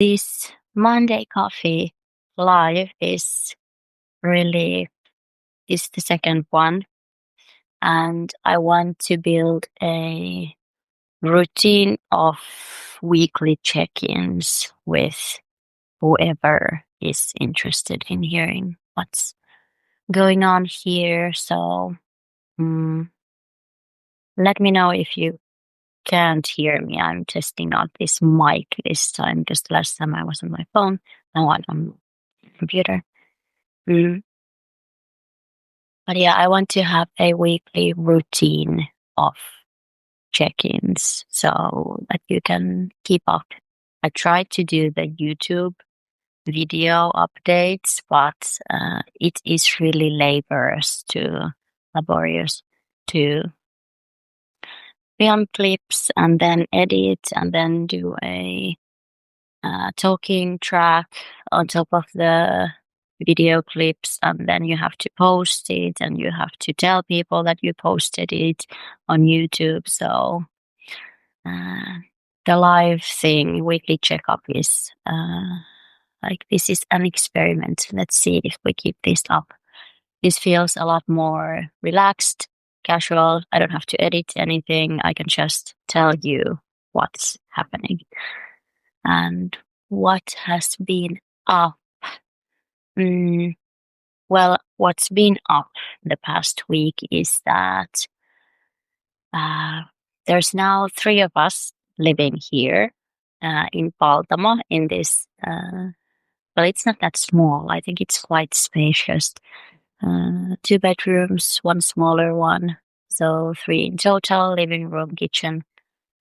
this Monday coffee live is really is the second one, and I want to build a routine of weekly check-ins with whoever is interested in hearing what's going on here. So mm, let me know if you can't hear me. I'm testing out this mic this time because the last time I was on my phone, now I'm on the computer. Mm. But yeah, I want to have a weekly routine of check-ins so that you can keep up. I try to do the YouTube video updates, but it is really laborious to film clips and then edit and then do a talking track on top of the video clips, and then you have to post it and you have to tell people that you posted it on YouTube. So the live thing, weekly checkup is like this is an experiment. Let's see if we keep this up. This feels a lot more relaxed, casual. I don't have to edit anything. I can just tell you what's happening. And what has been up? Well, what's been up the past week is that there's now 3 of us living here in Paltamo in this, well, it's not that small. I think it's quite spacious. 2 bedrooms, 1 smaller one. So 3 in total, living room, kitchen,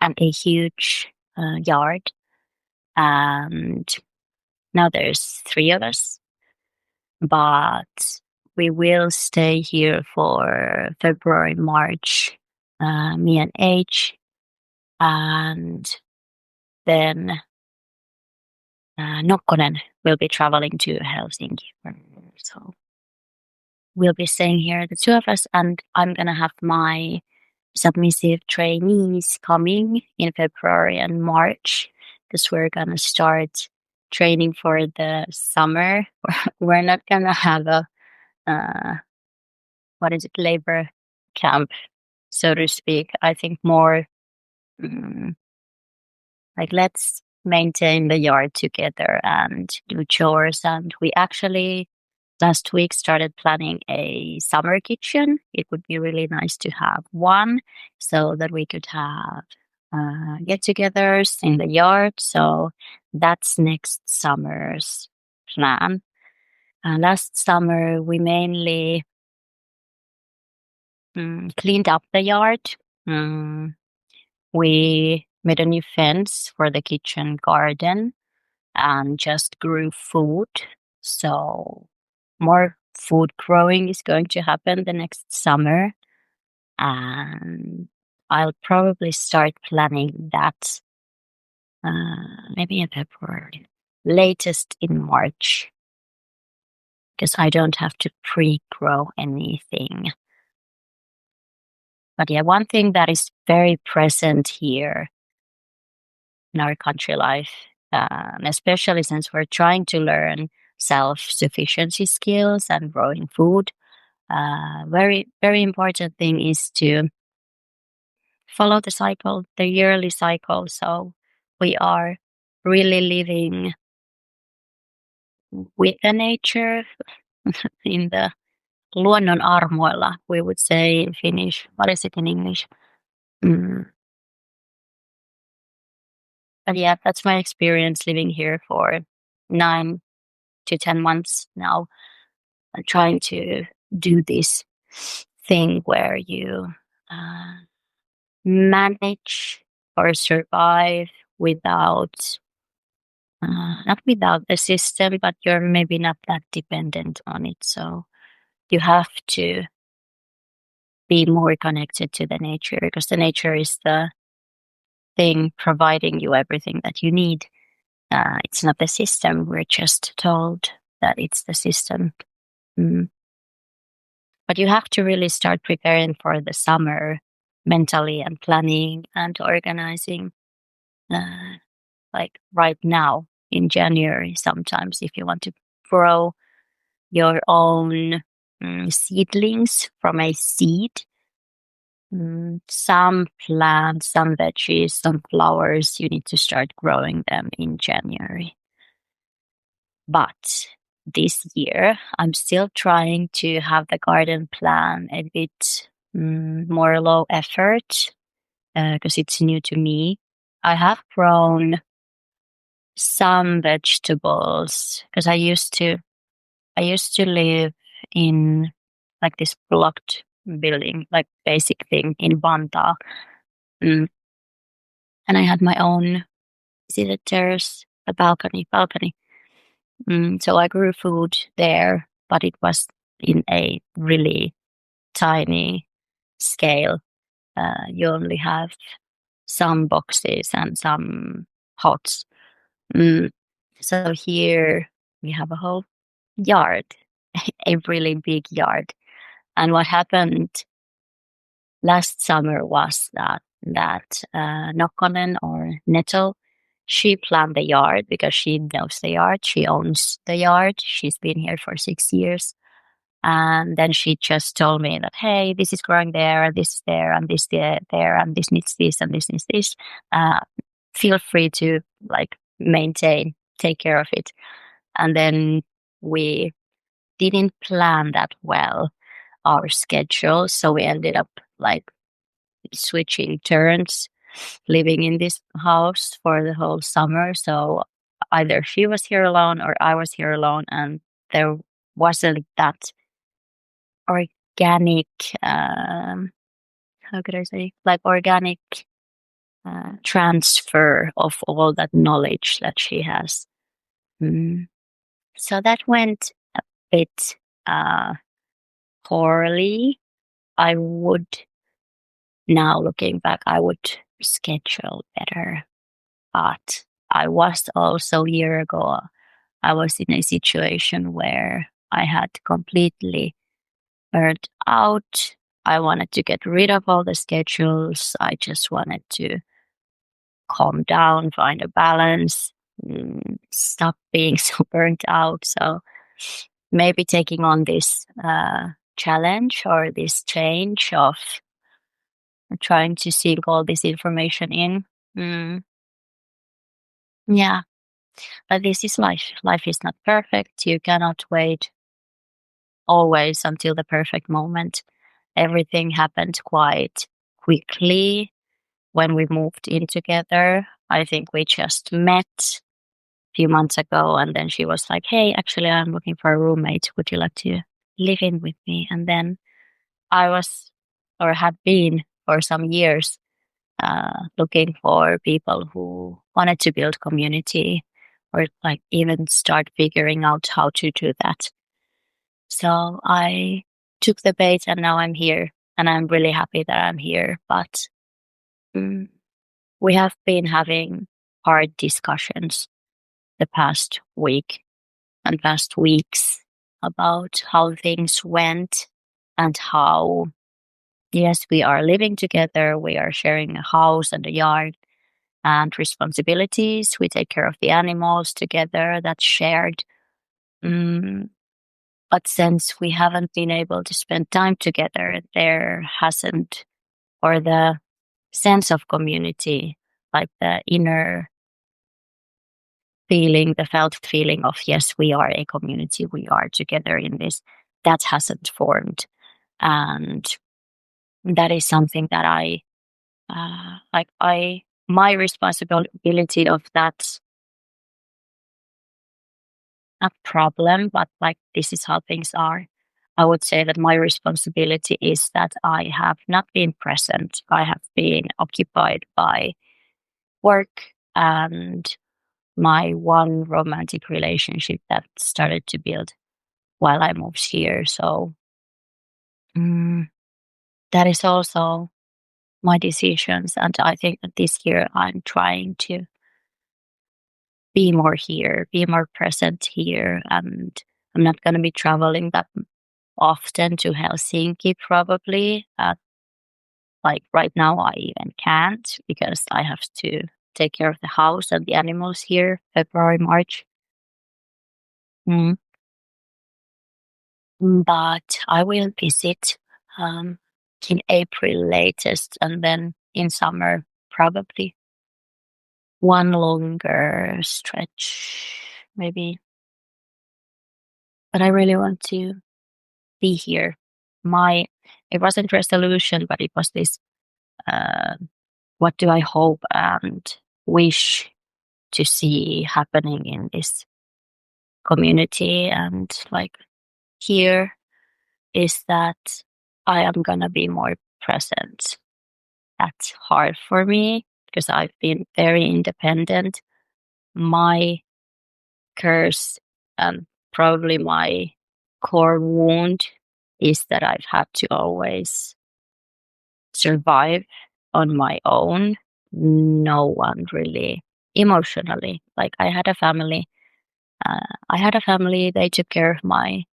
and a huge yard. And now there's 3 of us, but we will stay here for February, March, me and H, and then Nokkonen will be traveling to Helsinki. So we'll be staying here, the 2 of us, and I'm gonna have my submissive trainees coming in February and March because we're gonna start training for the summer. We're not gonna have a labor camp, so to speak. I think more like let's maintain the yard together and do chores. And we actually last week started planning a summer kitchen. It would be really nice to have one so that we could have get-togethers in the yard. So that's next summer's plan. Last summer we mainly cleaned up the yard. We made a new fence for the kitchen garden and just grew food. So more food growing is going to happen the next summer. And I'll probably start planning that maybe in February, latest in March, because I don't have to pre-grow anything. But yeah, one thing that is very present here in our country life, especially since we're trying to learn self-sufficiency skills and growing food, very, very important thing is to follow the cycle, the yearly cycle. So we are really living with the nature in the luonnon armoilla, we would say in Finnish. What is it in English? But yeah, that's my experience living here for 9 to 10 months now. I'm trying to do this thing where you manage or survive without, not without the system, but you're maybe not that dependent on it. So you have to be more connected to the nature because the nature is the thing providing you everything that you need. It's not the system. We're just told that it's the system. But you have to really start preparing for the summer mentally and planning and organizing like right now in January sometimes if you want to grow your own seedlings from a seed. Some plants, some veggies, some flowers, you need to start growing them in January. But this year, I'm still trying to have the garden plan a bit more low effort because it's new to me. I have grown some vegetables because I used to live in like this blocked building, like basic thing in Vantaa. Mm. And I had my own, is it a terrace, a balcony. So I grew food there, but it was in a really tiny scale. You only have some boxes and some pots. Mm. So here we have a whole yard, a really big yard. And what happened last summer was that Nokkonen or Nettle, she planned the yard because she knows the yard. She owns the yard. She's been here for 6 years. And then she just told me that, hey, this is growing there, and this is there, and this there, and this needs this, and this needs this. Uh, Feel free to like maintain, take care of it. And then we didn't plan that well, our schedule. So we ended up like switching turns living in this house for the whole summer. So either she was here alone or I was here alone, and there wasn't that organic, how could I say, like organic transfer of all that knowledge that she has. Mm. So that went a bit uh, poorly. I would, now looking back, I would schedule better. But I was also a year ago, I was in a situation where I had completely burned out. I wanted to get rid of all the schedules. I just wanted to calm down, find a balance, stop being so burnt out. So maybe taking on this challenge or this change of trying to sink all this information in. Mm, yeah, but this is life. Life is not perfect. You cannot wait always until the perfect moment. Everything happened quite quickly when we moved in together. I think we just met a few months ago, and then she was like, hey, actually, I'm looking for a roommate. Would you like to live in with me? And then I was, or had been for some years, looking for people who wanted to build community or like even start figuring out how to do that. So I took the bait and now I'm here, and I'm really happy that I'm here. But mm, we have been having hard discussions the past week and past weeks about how things went and how, yes, we are living together, we are sharing a house and a yard and responsibilities. We take care of the animals together, that's shared. Mm, but since we haven't been able to spend time together, there hasn't, or the sense of community, like the inner feeling, the felt feeling of, yes, we are a community, we are together in this, that hasn't formed. And that is something that my responsibility of that, a problem, but like this is how things are. I would say that my responsibility is that I have not been present. I have been occupied by work and my one romantic relationship that started to build while I moved here. So mm, that is also my decisions. And I think that this year I'm trying to be more here, be more present here. And I'm not going to be traveling that often to Helsinki, probably. Like right now, I even can't because I have to take care of the house and the animals here, February, March. Mm. But I will visit um, in April latest, and then in summer probably one longer stretch, maybe. But I really want to be here. My it wasn't resolution, but it was this. Uh, what do I hope and wish to see happening in this community and like here is that I am gonna be more present. That's hard for me because I've been very independent. My curse and probably my core wound is that I've had to always survive on my own. No one really emotionally. Like I had a family, they took care of my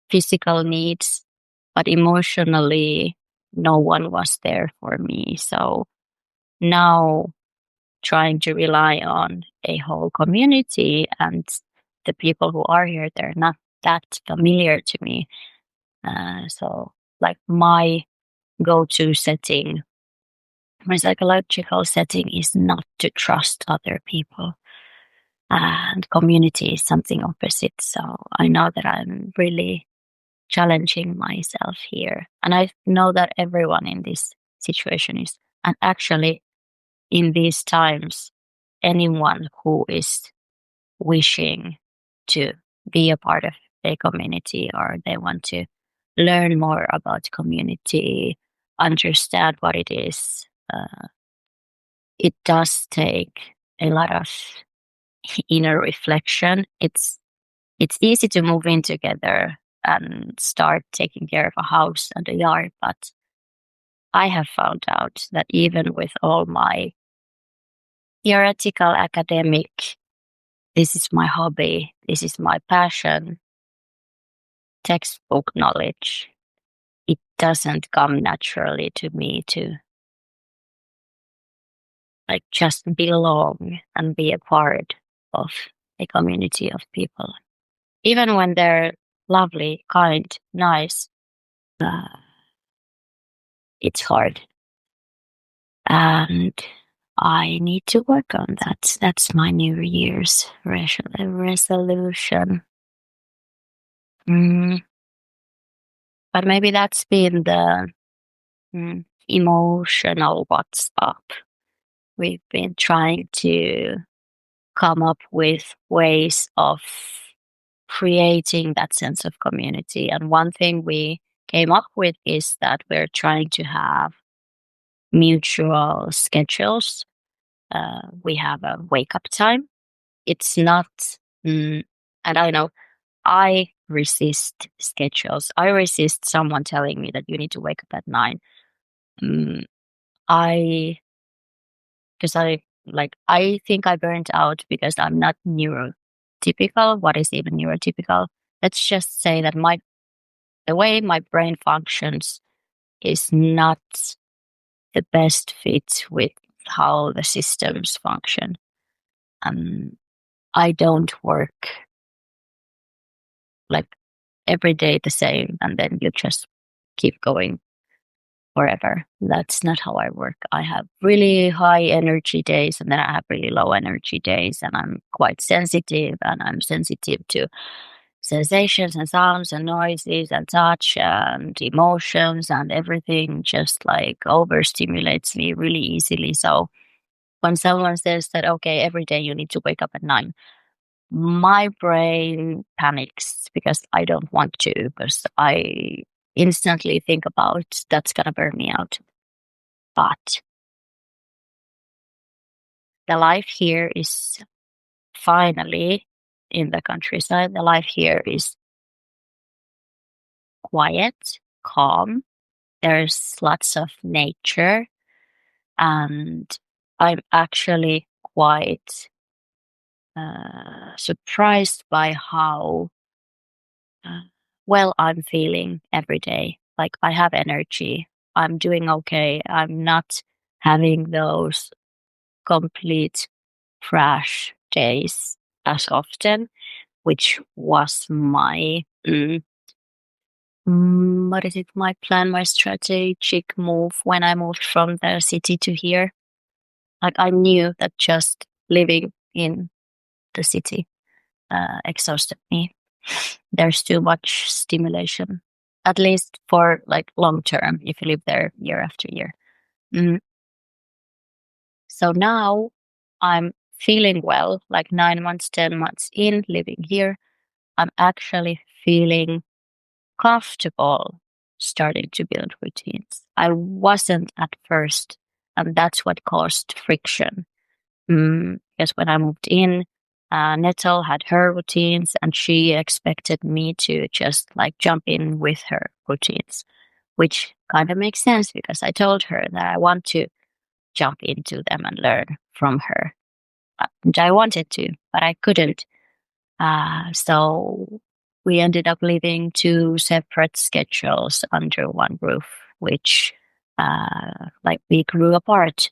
physical needs, but emotionally, no one was there for me. So now trying to rely on a whole community and the people who are here, they're not that familiar to me. So, like, go to setting, my psychological setting is not to trust other people. And community is something opposite. So I know that I'm really challenging myself here. And I know that everyone in this situation is. And actually, in these times, anyone who is wishing to be a part of a community or they want to learn more about community, understand what it is, it does take a lot of inner reflection. It's easy to move in together and start taking care of a house and a yard, but I have found out that even with all my theoretical academic, this is my hobby, this is my passion, textbook knowledge, it doesn't come naturally to me to like just belong and be a part of a community of people. Even when they're lovely, kind, nice, uh, it's hard. And I need to work on that. That's my New Year's resolution. Mm, but maybe that's been the emotional what's up. We've been trying to come up with ways of creating that sense of community. And one thing we came up with is that we're trying to have mutual schedules. We have a wake up time. It's not, mm, and I know I resist schedules. I resist someone telling me that you need to wake up at 9. Mm, I, because I think I burnt out because I'm not neurotypical. What is even neurotypical? Let's just say that the way my brain functions is not the best fit with how the systems function. Um, I don't work like every day the same and then you just keep going forever. That's not how I work. I have really high energy days and then I have really low energy days and I'm quite sensitive and I'm sensitive to sensations and sounds and noises and touch and emotions and everything just like overstimulates me really easily. So when someone says that, okay, every day you need to wake up at 9, my brain panics because I don't want to, because I instantly think about that's gonna burn me out. But the life here is finally in the countryside. The life here is quiet, calm. There's lots of nature, and I'm actually quite surprised by how uh, well I'm feeling every day. Like I have energy. I'm doing okay. I'm not having those. complete crash days as often, which was my what is it? My plan, my strategic move when I moved from the city to here. Like I knew that just living in the city exhausted me. There's too much stimulation, at least for like long term, if you live there year after year. Mm. So now I'm feeling well, like 9 months, 10 months in living here. I'm actually feeling comfortable starting to build routines. I wasn't at first, and that's what caused friction. Because when I moved in, Nettle had her routines, and she expected me to just like jump in with her routines, which kind of makes sense because I told her that I want to jump into them and learn from her. And I wanted to, but I couldn't. So we ended up living two separate schedules under one roof, which like we grew apart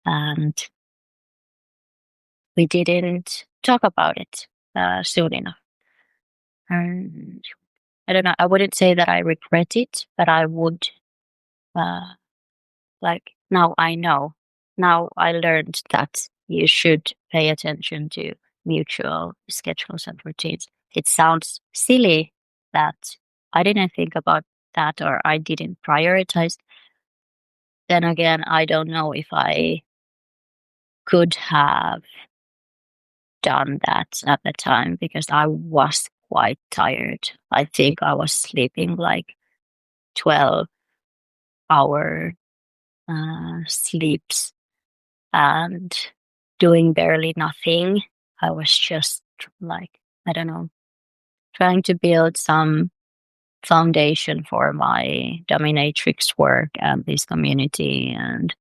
and we didn't talk about it soon enough. And I don't know, I wouldn't say that I regret it, but I would uh, like now I know. Now I learned that you should pay attention to mutual schedules and routines. It sounds silly that I didn't think about that or I didn't prioritize. Then again, I don't know if I could have done that at the time because I was quite tired. I think I was sleeping like 12-hour sleeps and doing barely nothing. I was just like, I don't know, trying to build some foundation for my dominatrix work and this community. And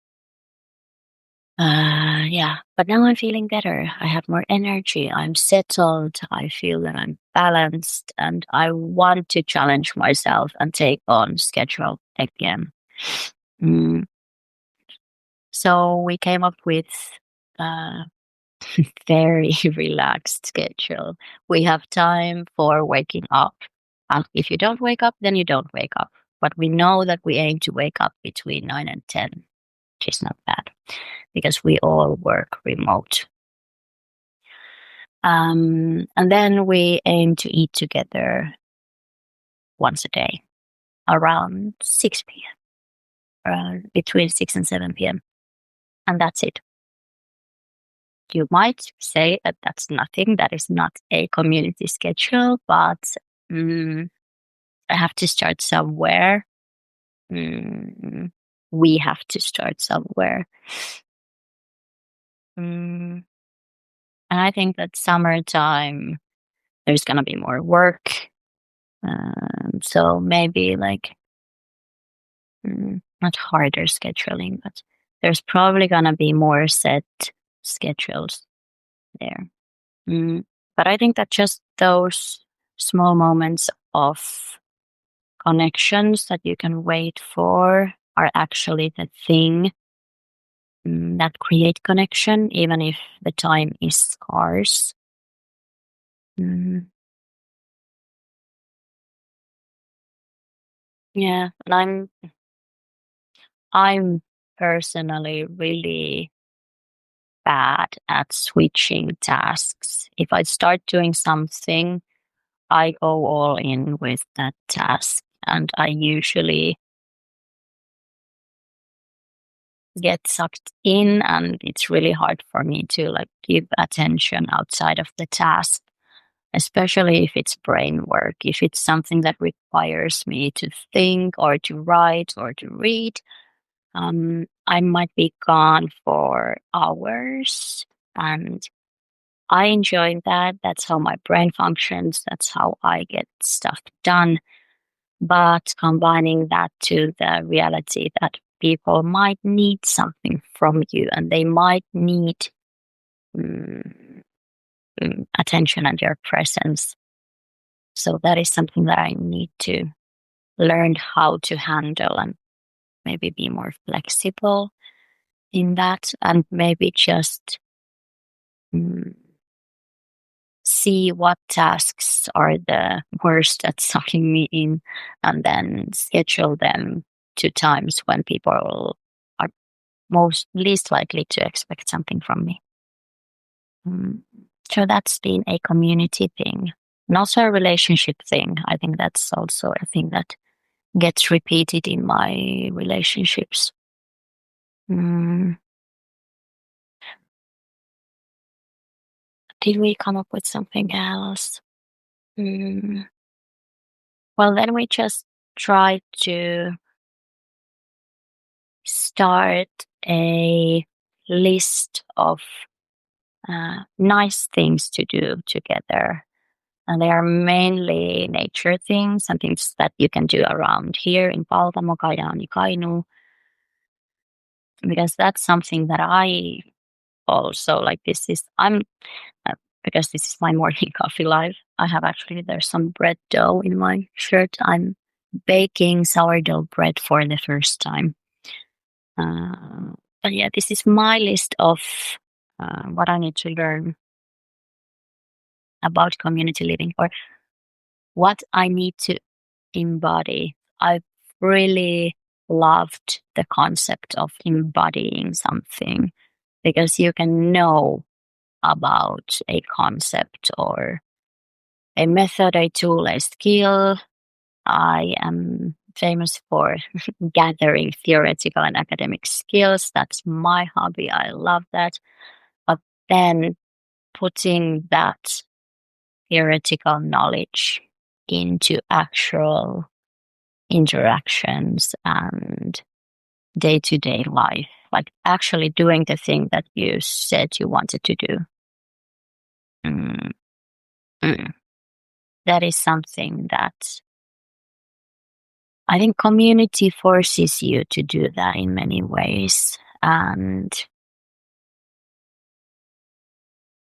yeah, but now I'm feeling better. I have more energy. I'm settled. I feel that I'm balanced and I want to challenge myself and take on schedule again. Mm. So we came up with uh, very relaxed schedule. We have time for waking up. And if you don't wake up, then you don't wake up. But we know that we aim to wake up between 9 and 10, which is not bad because we all work remote. And then we aim to eat together once a day around 6 p.m., between 6 and 7 p.m. And that's it. You might say that that's nothing, that is not a community schedule, but mm, I have to start somewhere. Mm, we have to start somewhere. And I think that summertime, there's going to be more work. So maybe like not harder scheduling, but there's probably going to be more set schedules there. Mm, but I think that just those small moments of connections that you can wait for are actually the thing that create connection, even if the time is scarce. Mm, yeah, and I'm personally really bad at switching tasks. If I start doing something, I go all in with that task, and I usually get sucked in, and it's really hard for me to like give attention outside of the task, especially if it's brain work. If it's something that requires me to think or to write or to read, I might be gone for hours, and I enjoy that. That's how my brain functions. That's how I get stuff done. But combining that to the reality that people might need something from you and they might need mm, attention and your presence. So that is something that I need to learn how to handle and maybe be more flexible in that, and maybe just mm, see what tasks are the worst at sucking me in, and then schedule them to times when people are most least likely to expect something from me. Mm. So that's been a community thing, and also a relationship thing. I think that's also a thing that gets repeated in my relationships. Mm. Did we come up with something else? Mm. Well, then we just try to start a list of nice things to do together. And they are mainly nature things and things that you can do around here in Paltamo, Kajaani, Kainuu, because that's something that I also like. Uh, because this is my morning coffee live. I have actually, there's some bread dough in my shirt. I'm baking sourdough bread for the first time. Uh, but yeah, this is my list of what I need to learn about community living, or what I need to embody. I've really loved the concept of embodying something, because you can know about a concept or a method, a tool, a skill. I am famous for gathering theoretical and academic skills. That's my hobby. I love that. But then putting that theoretical knowledge into actual interactions and day to day life, like actually doing the thing that you said you wanted to do. Mm, mm. That is something that I think community forces you to do that in many ways. And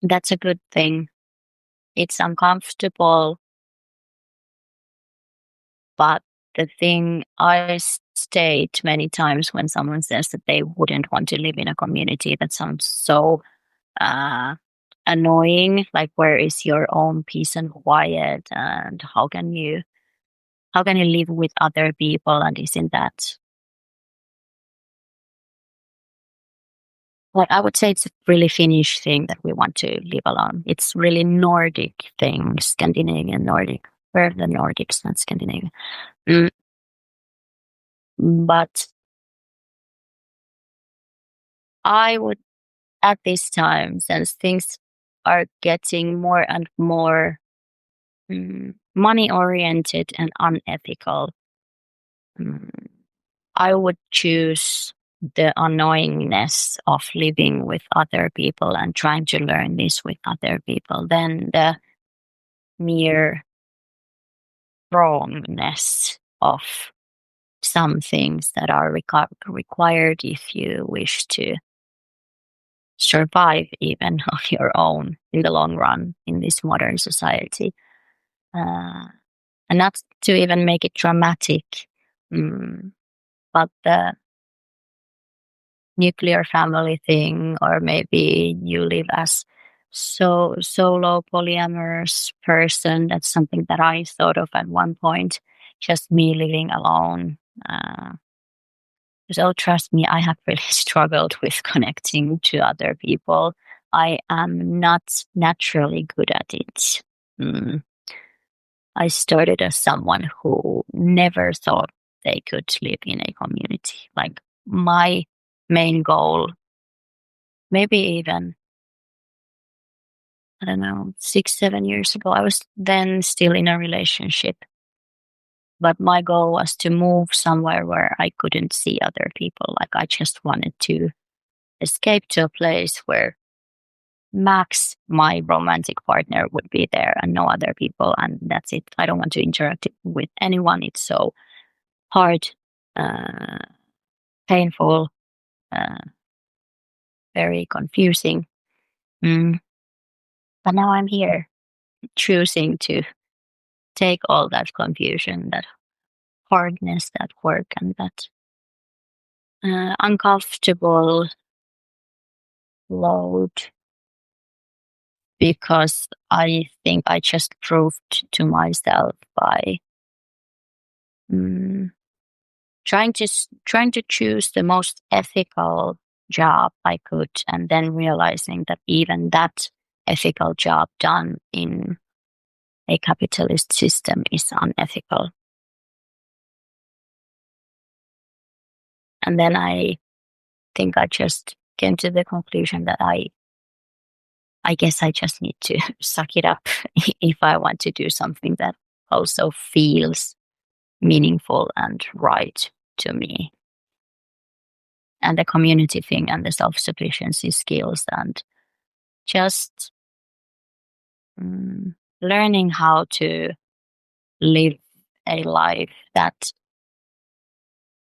that's a good thing. It's uncomfortable, but the thing I state many times when someone says that they wouldn't want to live in a community, that sounds so uh, annoying. Like, where is your own peace and quiet? And how can you live with other people? And isn't that, well, I would say it's a really Finnish thing that we want to live alone. It's really Nordic thing, Scandinavian Nordic. We're the Nordics, not Scandinavia. Mm, but I would, at this time, since things are getting more and more money oriented and unethical, mm, I would choose the annoyingness of living with other people and trying to learn this with other people than the mere wrongness of some things that are required if you wish to survive even on your own in the long run in this modern society. Uh, and not to even make it dramatic, mm, but the nuclear family thing, or maybe you live as solo polyamorous person. That's something that I thought of at one point, just me living alone. Uh, so trust me, I have really struggled with connecting to other people. I am not naturally good at it. Mm. I started as someone who never thought they could live in a community. Like, my main goal, maybe even, I don't know, 6, 7 years ago, I was then still in a relationship. But my goal was to move somewhere where I couldn't see other people. Like, I just wanted to escape to a place where max my romantic partner would be there and no other people. And that's it. I don't want to interact with anyone. It's so hard, uh, painful, uh, very confusing. Mm. But now I'm here, choosing to take all that confusion, that hardness, that work, and that uncomfortable. load because I think I just proved to myself by mm, trying to choose the most ethical job I could, and then realizing that even that ethical job done in a capitalist system is unethical. And then I think I just came to the conclusion that I guess I just need to suck it up if I want to do something that also feels meaningful and right to me. And the community thing and the self-sufficiency skills and just learning how to live a life that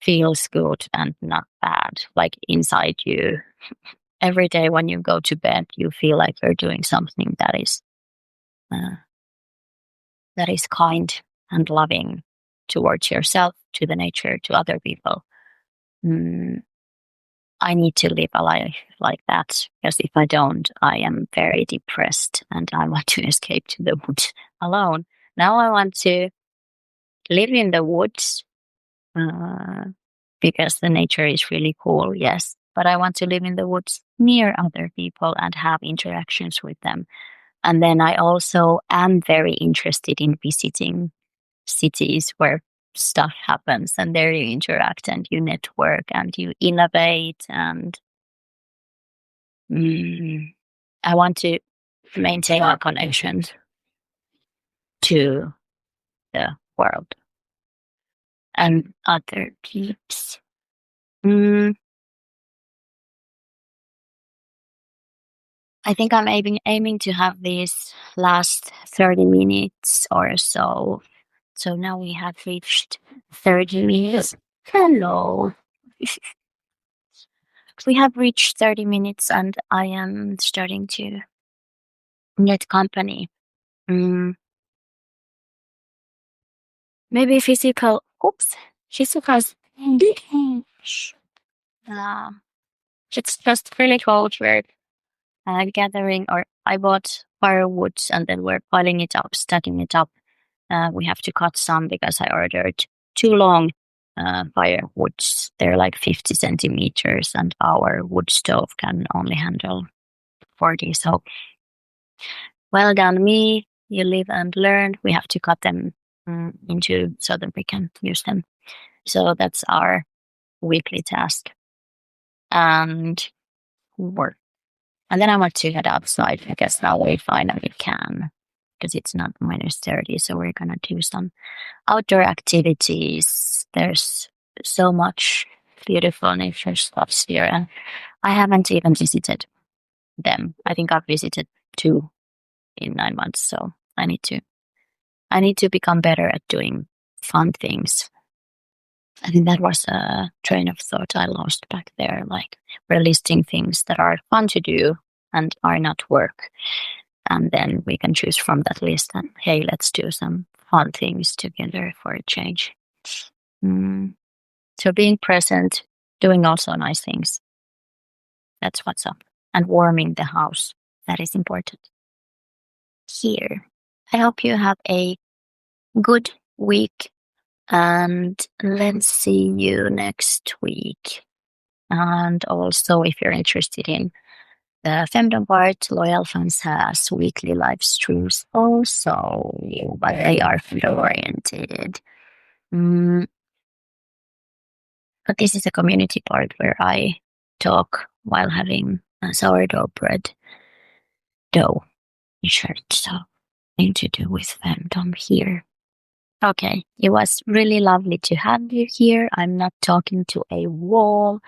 feels good and not bad, like inside you. Every day when you go to bed, you feel like you're doing something uh, that is kind and loving towards yourself, to the nature, to other people. Mm, I need to live a life like that because if I don't, I am very depressed and I want to escape to the woods alone. Now I want to live in the woods uh, because the nature is really cool, yes. But I want to live in the woods near other people and have interactions with them. And then I also am very interested in visiting cities where stuff happens and there you interact and you network and you innovate and mm, I want to maintain a connection to the world and other peeps. Mm, I think I'm aiming to have these last 30 minutes or so. So now we have reached 30 minutes. Hello. We have reached 30 minutes and I am starting to get company. Mm, maybe physical. Oops. Physical. Uh, it's just really cold. We're gathering, or I bought firewood and then we're piling it up, stacking it up. We have to cut some because I ordered too long firewoods. They're like 50 centimeters, and our wood stove can only handle 40. So, well done, me. You live and learn. We have to cut them into so that we can use them. So that's our weekly task and work. And then I want to head outside. I guess now we finally can because it's not -30. So we're going to do some outdoor activities. There's so much beautiful nature stuff here. And I haven't even visited them. I think I've visited 2 in 9 months. So I need to become better at doing fun things. I think that was a train of thought I lost back there. Like we're listing things that are fun to do and are not work. And then we can choose from that list and, hey, let's do some fun things together for a change. Mm. So being present, doing also nice things. That's what's up. And warming the house. That is important. Here. I hope you have a good week and let's see you next week. And also, if you're interested in the femdom part, Loyal Fans has weekly live streams also, but they are femdom oriented. But this is a community part where I talk while having a sourdough bread dough shirt. So nothing to do with femdom here. Okay, it was really lovely to have you here. I'm not talking to a wall.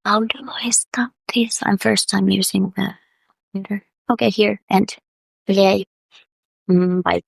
How do I stop this? I'm first time using the computer. Okay, here and yay. Bye.